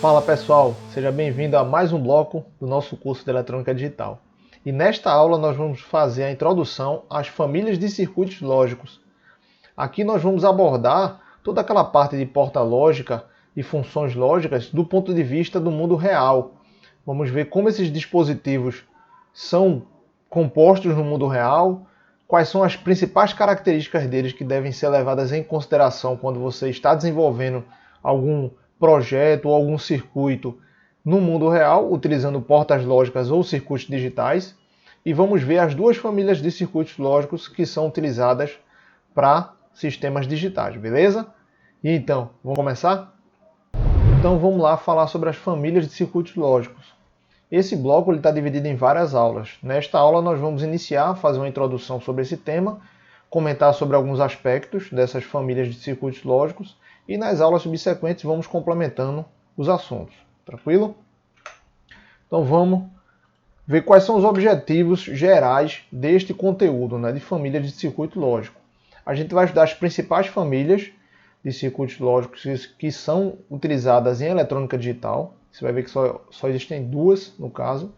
Fala pessoal, seja bem-vindo a mais um bloco do nosso curso de Eletrônica Digital. E nesta aula nós vamos fazer a introdução às famílias de circuitos lógicos. Aqui nós vamos abordar toda aquela parte de porta lógica e funções lógicas do ponto de vista do mundo real. Vamos ver como esses dispositivos são compostos no mundo real, quais são as principais características deles que devem ser levadas em consideração quando você está desenvolvendo algum projeto ou algum circuito no mundo real, utilizando portas lógicas ou circuitos digitais. E vamos ver as duas famílias de circuitos lógicos que são utilizadas para sistemas digitais, beleza? E então, vamos começar? Então vamos lá falar sobre as famílias de circuitos lógicos. Esse bloco está dividido em várias aulas. Nesta aula nós vamos iniciar, fazer uma introdução sobre esse tema, comentar sobre alguns aspectos dessas famílias de circuitos lógicos e nas aulas subsequentes vamos complementando os assuntos. Tranquilo? Então vamos ver quais são os objetivos gerais deste conteúdo, de famílias de circuito lógico. A gente vai estudar as principais famílias de circuitos lógicos que são utilizadas em eletrônica digital. Você vai ver que só existem duas no caso.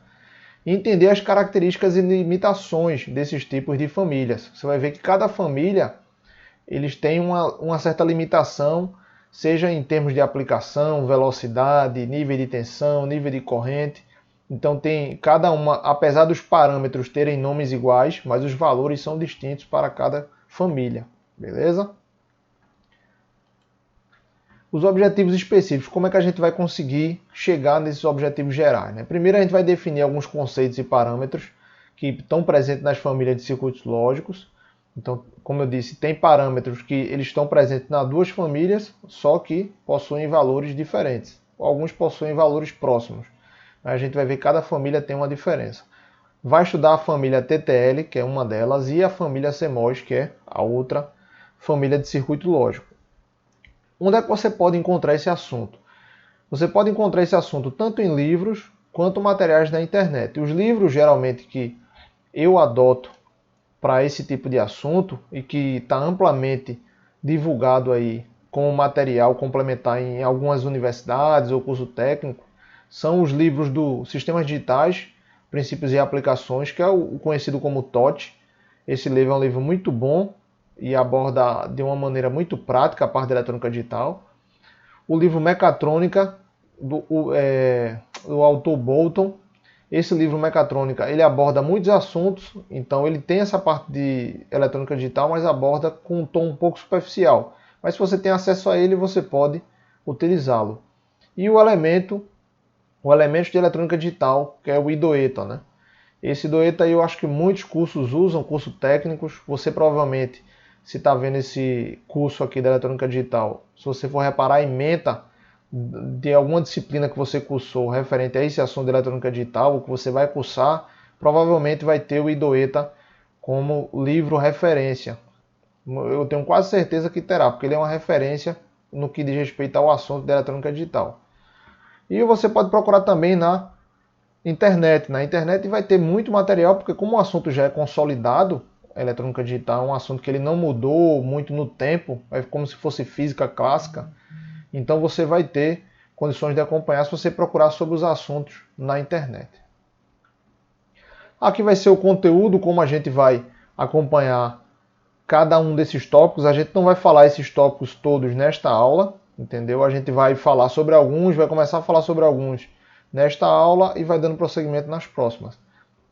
E entender as características e limitações desses tipos de famílias. Você vai ver que cada família eles têm uma certa limitação, seja em termos de aplicação, velocidade, nível de tensão, nível de corrente. Então tem cada uma, apesar dos parâmetros terem nomes iguais, mas os valores são distintos para cada família, beleza? Os objetivos específicos, como é que a gente vai conseguir chegar nesses objetivos gerais? Primeiro a gente vai definir alguns conceitos e parâmetros que estão presentes nas famílias de circuitos lógicos. Então, como eu disse, tem parâmetros que eles estão presentes nas duas famílias, só que possuem valores diferentes. Alguns possuem valores próximos. A gente vai ver que cada família tem uma diferença. Vai estudar a família TTL, que é uma delas, e a família CMOS, que é a outra família de circuito lógico. Onde é que você pode encontrar esse assunto? Você pode encontrar esse assunto tanto em livros quanto materiais na internet. Os livros, geralmente, que eu adoto para esse tipo de assunto e que está amplamente divulgado aí como material complementar em algumas universidades ou curso técnico, são os livros do Sistemas Digitais, Princípios e Aplicações, que é o conhecido como TOT. Esse livro é um livro muito bom e aborda de uma maneira muito prática a parte da eletrônica digital. O livro Mecatrônica, do autor Bolton. Esse livro Mecatrônica, ele aborda muitos assuntos, então ele tem essa parte de eletrônica digital, mas aborda com um tom um pouco superficial. Mas se você tem acesso a ele, você pode utilizá-lo. E o elemento de eletrônica digital, que é o IDOETA. Esse IDOETA aí eu acho que muitos cursos usam, cursos técnicos. Você provavelmente, se está vendo esse curso aqui da eletrônica digital, se você for reparar, ementa de alguma disciplina que você cursou referente a esse assunto de eletrônica digital, ou que você vai cursar, provavelmente vai ter o IDOETA como livro referência. Eu tenho quase certeza que terá, porque ele é uma referência no que diz respeito ao assunto de eletrônica digital. E você pode procurar também na internet. Na internet vai ter muito material, porque como o assunto já é consolidado, a eletrônica digital é um assunto que ele não mudou muito no tempo, é como se fosse física clássica. Então você vai ter condições de acompanhar se você procurar sobre os assuntos na internet. Aqui vai ser o conteúdo, como a gente vai acompanhar cada um desses tópicos. A gente não vai falar esses tópicos todos nesta aula, entendeu? A gente vai falar sobre alguns, vai começar a falar sobre alguns nesta aula e vai dando prosseguimento nas próximas.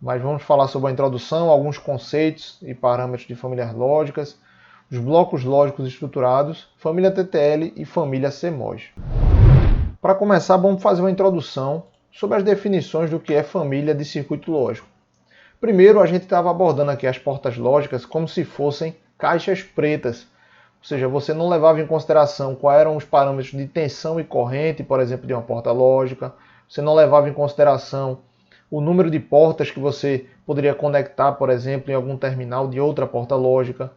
Mas vamos falar sobre a introdução, alguns conceitos e parâmetros de famílias lógicas, os blocos lógicos estruturados, família TTL e família CMOS. Para começar, vamos fazer uma introdução sobre as definições do que é família de circuito lógico. Primeiro, a gente estava abordando aqui as portas lógicas como se fossem caixas pretas, ou seja, você não levava em consideração quais eram os parâmetros de tensão e corrente, por exemplo, de uma porta lógica, você não levava em consideração o número de portas que você poderia conectar, por exemplo, em algum terminal de outra porta lógica.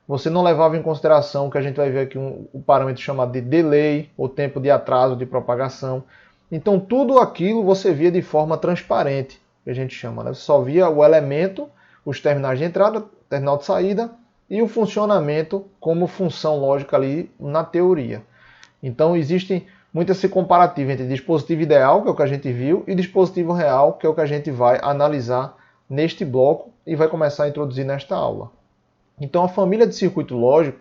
Você não levava em consideração que a gente vai ver aqui o parâmetro chamado de delay, ou tempo de atraso de propagação. Então tudo aquilo você via de forma transparente, que a gente chama. Você só via o elemento, os terminais de entrada, terminal de saída e o funcionamento como função lógica ali na teoria. Então existem muito esse comparativo entre dispositivo ideal, que é o que a gente viu, e dispositivo real, que é o que a gente vai analisar neste bloco e vai começar a introduzir nesta aula. Então a família de circuito lógico,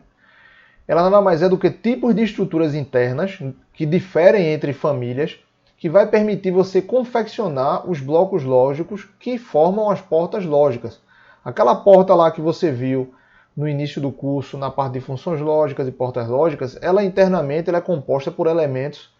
ela nada mais é do que tipos de estruturas internas que diferem entre famílias, que vai permitir você confeccionar os blocos lógicos que formam as portas lógicas. Aquela porta lá que você viu no início do curso, na parte de funções lógicas e portas lógicas, ela internamente ela é composta por elementos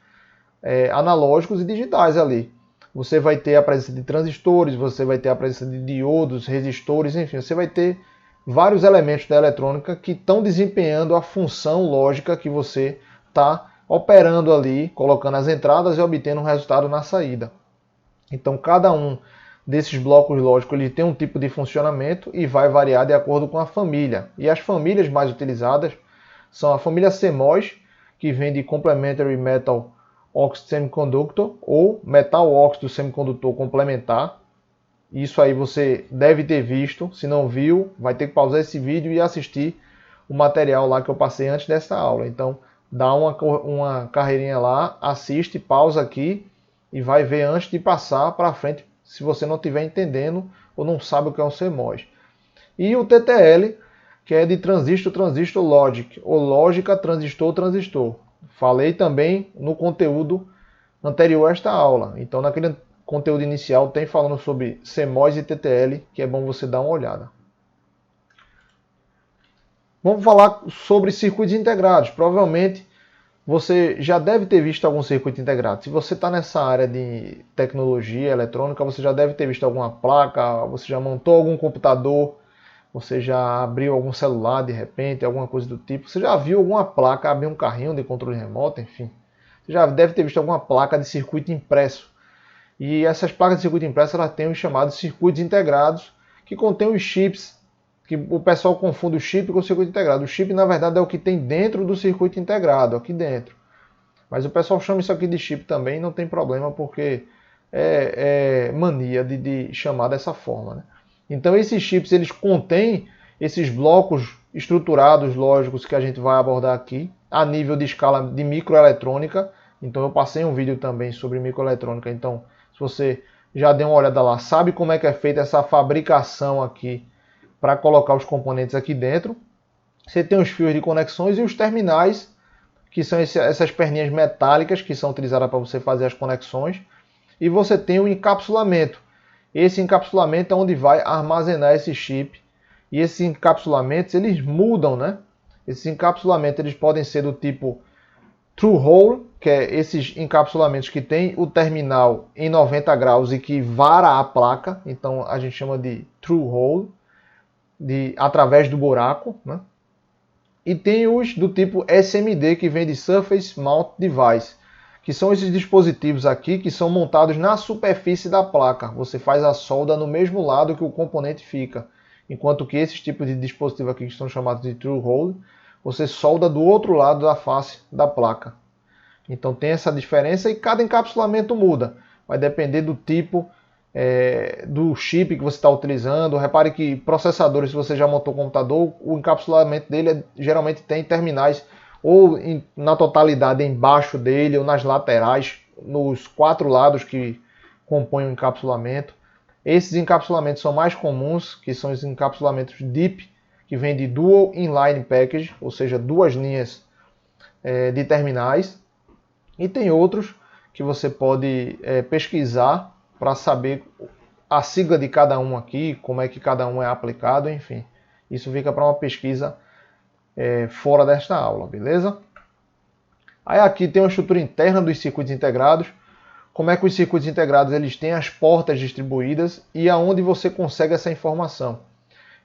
analógicos e digitais ali. Você vai ter a presença de transistores, você vai ter a presença de diodos, resistores, enfim, você vai ter vários elementos da eletrônica que estão desempenhando a função lógica que você está operando ali, colocando as entradas e obtendo um resultado na saída. Então cada um desses blocos lógicos ele tem um tipo de funcionamento e vai variar de acordo com a família. E as famílias mais utilizadas são a família CMOS, que vem de Complementary Metal Oxide Semiconductor, ou metal óxido semicondutor complementar. Isso aí você deve ter visto. Se não viu, vai ter que pausar esse vídeo e assistir o material lá que eu passei antes dessa aula. Então dá uma carreirinha lá, assiste, pausa aqui e vai ver antes de passar para frente, se você não estiver entendendo ou não sabe o que é um CMOS. E o TTL, que é de transistor, transistor logic, ou lógica, transistor, transistor. Falei também no conteúdo anterior a esta aula. Então, naquele conteúdo inicial tem falando sobre CMOS e TTL, que é bom você dar uma olhada. Vamos falar sobre circuitos integrados. Provavelmente você já deve ter visto algum circuito integrado. Se você está nessa área de tecnologia eletrônica, você já deve ter visto alguma placa, você já montou algum computador, você já abriu algum celular de repente, alguma coisa do tipo. Você já viu alguma placa abrir um carrinho de controle remoto, enfim. Você já deve ter visto alguma placa de circuito impresso. E essas placas de circuito impresso elas têm os chamados circuitos integrados, que contêm os chips, que o pessoal confunde o chip com o circuito integrado. O chip, na verdade, é o que tem dentro do circuito integrado, aqui dentro. Mas o pessoal chama isso aqui de chip também, não tem problema, porque é mania de chamar dessa forma, né? Então esses chips, eles contêm esses blocos estruturados lógicos que a gente vai abordar aqui, a nível de escala de microeletrônica. Então eu passei um vídeo também sobre microeletrônica, então se você já deu uma olhada lá, sabe como é que é feita essa fabricação aqui, para colocar os componentes aqui dentro. Você tem os fios de conexões e os terminais, que são essas perninhas metálicas que são utilizadas para você fazer as conexões. E você tem o encapsulamento. Esse encapsulamento é onde vai armazenar esse chip. E esses encapsulamentos, eles mudam, né? Esses encapsulamentos eles podem ser do tipo Through Hole, que é esses encapsulamentos que tem o terminal em 90 graus e que vara a placa. Então a gente chama de Through Hole, através do buraco, né? E tem os do tipo SMD, que vem de Surface Mount Device, que são esses dispositivos aqui que são montados na superfície da placa. Você faz a solda no mesmo lado que o componente fica, enquanto que esses tipos de dispositivos aqui, que são chamados de Through Hole, você solda do outro lado da face da placa. Então tem essa diferença e cada encapsulamento muda, vai depender do tipo do chip que você está utilizando. Repare que processadores, se você já montou o computador, o encapsulamento dele geralmente tem terminais ou na totalidade embaixo dele ou nas laterais, nos 4 lados que compõem o encapsulamento. Esses encapsulamentos são mais comuns, que são os encapsulamentos DIP, que vem de Dual Inline Package, ou seja, 2 linhas de terminais. E tem outros que você pode pesquisar para saber a sigla de cada um aqui, como é que cada um é aplicado, enfim. Isso fica para uma pesquisa fora desta aula, beleza? Aí aqui tem uma estrutura interna dos circuitos integrados. Como é que os circuitos integrados eles têm as portas distribuídas e aonde você consegue essa informação.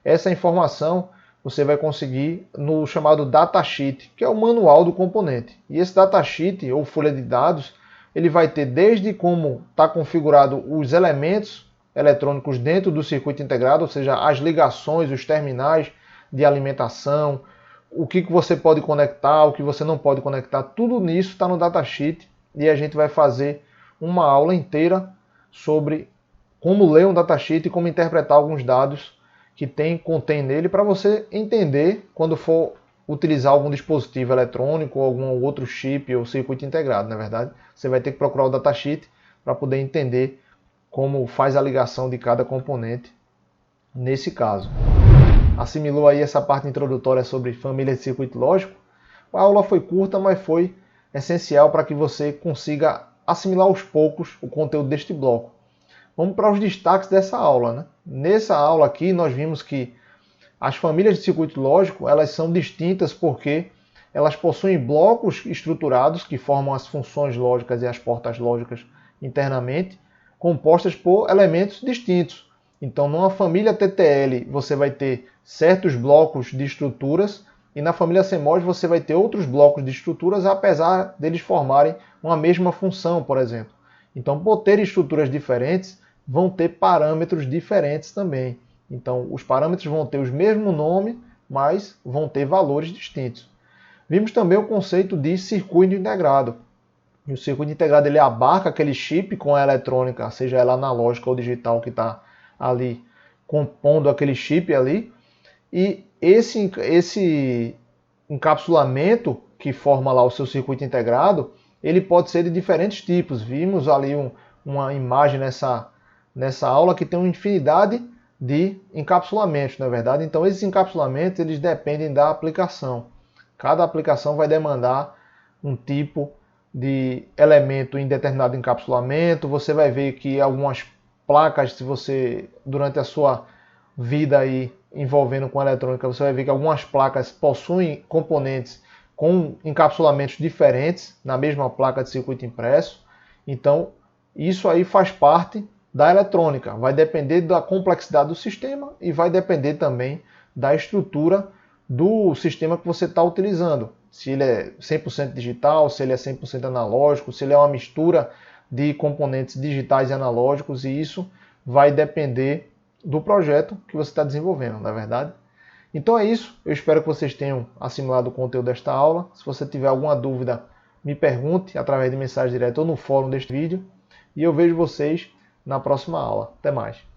Essa informação você vai conseguir no chamado datasheet, que é o manual do componente. E esse datasheet, ou folha de dados, ele vai ter desde como está configurado os elementos eletrônicos dentro do circuito integrado, ou seja, as ligações, os terminais de alimentação, o que você pode conectar, o que você não pode conectar, tudo nisso está no datasheet e a gente vai fazer uma aula inteira sobre como ler um datasheet e como interpretar alguns dados que contém nele para você entender quando for utilizar algum dispositivo eletrônico ou algum outro chip ou circuito integrado, na verdade. Você vai ter que procurar o datasheet para poder entender como faz a ligação de cada componente nesse caso. Assimilou aí essa parte introdutória sobre família de circuito lógico? A aula foi curta, mas foi essencial para que você consiga assimilar aos poucos o conteúdo deste bloco. Vamos para os destaques dessa aula, né? Nessa aula aqui nós vimos que as famílias de circuito lógico, elas são distintas porque elas possuem blocos estruturados que formam as funções lógicas e as portas lógicas internamente, compostas por elementos distintos. Então, numa família TTL, você vai ter certos blocos de estruturas e na família CMOS você vai ter outros blocos de estruturas, apesar deles formarem uma mesma função, por exemplo. Então, por ter estruturas diferentes, vão ter parâmetros diferentes também. Então, os parâmetros vão ter os mesmos nomes, mas vão ter valores distintos. Vimos também o conceito de circuito integrado. E o circuito integrado ele abarca aquele chip com a eletrônica, seja ela analógica ou digital, que está ali compondo aquele chip ali. E esse encapsulamento que forma lá o seu circuito integrado, ele pode ser de diferentes tipos. Vimos ali uma imagem nessa aula que tem uma infinidade de encapsulamentos, na verdade. Então esses encapsulamentos eles dependem da aplicação. Cada aplicação vai demandar um tipo de elemento em determinado encapsulamento. Você vai ver que algumas placas, se você durante a sua vida aí envolvendo com eletrônica, você vai ver que algumas placas possuem componentes com encapsulamentos diferentes na mesma placa de circuito impresso. Então isso aí faz parte da eletrônica. Vai depender da complexidade do sistema e vai depender também da estrutura do sistema que você está utilizando. Se ele é 100% digital, se ele é 100% analógico, se ele é uma mistura de componentes digitais e analógicos, e isso vai depender do projeto que você está desenvolvendo, na verdade. Então é isso. Eu espero que vocês tenham assimilado o conteúdo desta aula. Se você tiver alguma dúvida, me pergunte através de mensagem direta ou no fórum deste vídeo. E eu vejo vocês na próxima aula. Até mais.